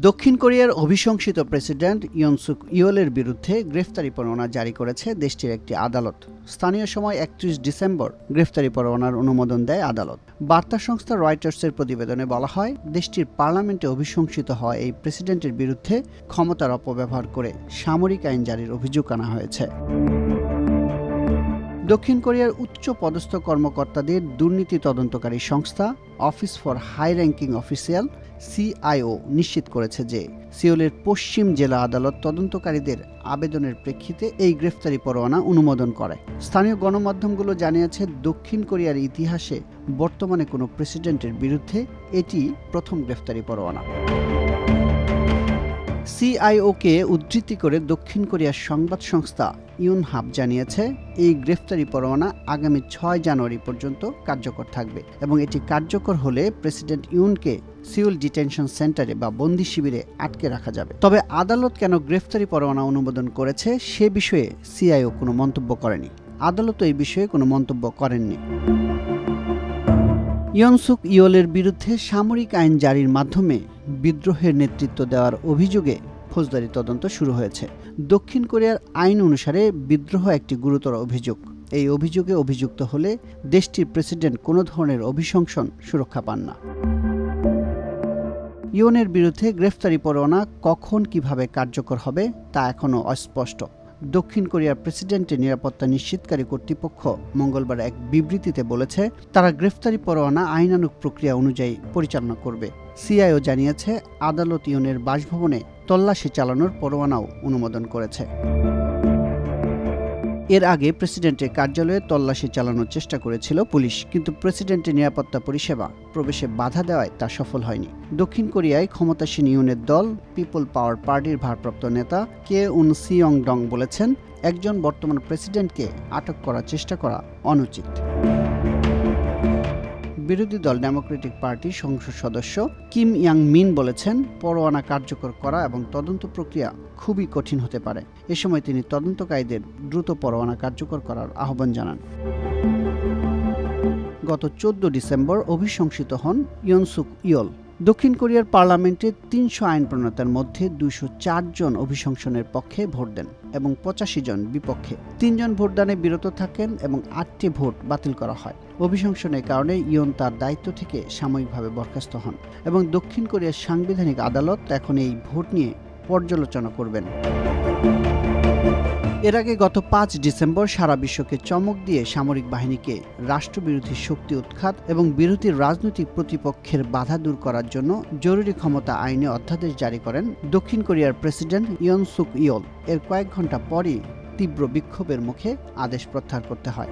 দক্ষিণ কোরিয়ার অভিশংসিত প্রেসিডেন্ট ইয়ন সুক ইয়োলের বিরুদ্ধে গ্রেফতারি পরোয়ানা জারি করেছে দেশটির একটি আদালত। স্থানীয় সময় ৩১ ডিসেম্বর গ্রেফতারি পরোয়ানার অনুমোদন দেয় আদালত। বার্তা সংস্থা রয়টার্সের প্রতিবেদনে বলা হয়, দেশটির পার্লামেন্টে অভিশংসিত হওয়া এই প্রেসিডেন্টের বিরুদ্ধে ক্ষমতার অপব্যবহার করে সামরিক আইন জারির অভিযোগ আনা হয়েছে। দক্ষিণ কোরিয়ার উচ্চ পদস্থ কর্মকর্তাদের দুর্নীতি তদন্তকারী সংস্থা office for high ranking official CIO নিশ্চিত করেছে যে সিওলের পশ্চিম জেলা আদালত তদন্তকারীদের আবেদনের প্রেক্ষিতে এই গ্রেফতারি পরোয়ানা অনুমোদন করে। স্থানীয় গণমাধ্যমগুলো জানিয়েছে, দক্ষিণ কোরিয়ার ইতিহাসে বর্তমানে কোনো প্রেসিডেন্টের বিরুদ্ধে এটি প্রথম গ্রেফতারি পরোয়ানা। CIO-কে উদ্ধৃতি করে দক্ষিণ কোরিয়ার সংবাদ সংস্থা ইউনহাব জানিয়েছে, এই গ্রেফতারি পরোয়ানা আগামী ৬ জানুয়ারি পর্যন্ত কার্যকর থাকবে এবং এটি কার্যকর হলে প্রেসিডেন্ট ইউনকে সিউল ডিটেনশন সেন্টারে বা বন্দি শিবিরে আটকে রাখা যাবে। তবে আদালত কেন গ্রেফতারি পরোয়ানা অনুমোদন করেছে সে বিষয়ে CIO কোনো মন্তব্য করেনি। আদালতও এই বিষয়ে কোনো মন্তব্য করেননি। ইয়ন সুক ইয়োলের বিরুদ্ধে সামরিক আইন জারির মাধ্যমে বিদ্রোহের নেতৃত্ব দেওয়ার অভিযোগে ফৌজদারি তদন্ত শুরু হয়েছে। দক্ষিণ কোরিয়ার আইন অনুসারে বিদ্রোহ একটি গুরুতর অভিযোগ। এই অভিযোগে অভিযুক্ত হলে দেশটির প্রেসিডেন্ট কোনো ধরনের অভিশংসন সুরক্ষা পান না। ইয়নের বিরুদ্ধে গ্রেফতারি পরোয়ানা কখন কিভাবে কার্যকর হবে তা এখনও অস্পষ্ট। দক্ষিণ কোরিয়ার প্রেসিডেন্টের নিরাপত্তা নিশ্চিতকারী কর্তৃপক্ষ মঙ্গলবার এক বিবৃতিতে বলেছে, তারা গ্রেফতারি পরোয়ানা আইনানুগ প্রক্রিয়া অনুযায়ী পরিচালনা করবে। CIO জানিয়েছে, আদালত ইয়নের বাসভবনে তল্লাশি চালানোর পরোয়ানাও অনুমোদন করেছে। এর আগে প্রেসিডেন্টের কার্যালয়ে তল্লাশি চালানোর চেষ্টা করেছিল পুলিশ, কিন্তু প্রেসিডেন্টের নিরাপত্তা পরিষেবা প্রবেশে বাধা দেওয়ায় তা সফল হয়নি। দক্ষিণ কোরিয়ায় ক্ষমতাসীন ইয়নের দল পিপল পাওয়ার পার্টির ভারপ্রাপ্ত নেতা কেউন সিয়ং-ডং বলেছেন, একজন বর্তমান প্রেসিডেন্টকে আটক করার চেষ্টা করা অনুচিত। বিরোধী দল ডেমোক্রেটিক পার্টির সংসদ সদস্য কিম ইয়াং মিন বলেছেন, পরোয়ানা কার্যকর করা এবং তদন্ত প্রক্রিয়া খুবই কঠিন হতে পারে। এ সময় তিনি তদন্তকারীদের দ্রুত পরোয়ানা কার্যকর করার আহ্বান জানান। গত 14 ডিসেম্বর অভিশংসিত হন ইয়ন সুক ইয়োল। দক্ষিণ কোরিয়ার পার্লামেন্টে ৩০০ আইন প্রণেতার মধ্যে ২০৪ জন অভিশংসনের পক্ষে ভোট দেন এবং ৮৫ জন বিপক্ষে। ৩ জন ভোটদানে বিরত থাকেন এবং ৮টি ভোট বাতিল করা হয়। অভিশংসনের কারণে ইয়ন তার দায়িত্ব থেকে সাময়িকভাবে বরখাস্ত হন এবং দক্ষিণ কোরিয়ার সাংবিধানিক আদালত এখন এই ভোট নিয়ে পর্যালোচনা করবেন। এর আগে গত ৫ ডিসেম্বর সারা বিশ্বকে চমক দিয়ে সামরিক বাহিনীকে রাষ্ট্রবিরোধী শক্তি উৎখাত এবং বিরোধী রাজনৈতিক প্রতিপক্ষের বাধা দূর করার জন্য জরুরি ক্ষমতা আইনে অধ্যাদেশ জারি করেন দক্ষিণ কোরিয়ার প্রেসিডেন্ট ইয়ন সুক ইয়োল। এর কয়েক ঘন্টা পরই তীব্র বিক্ষোভের মুখে আদেশ প্রত্যাহার করতে হয়।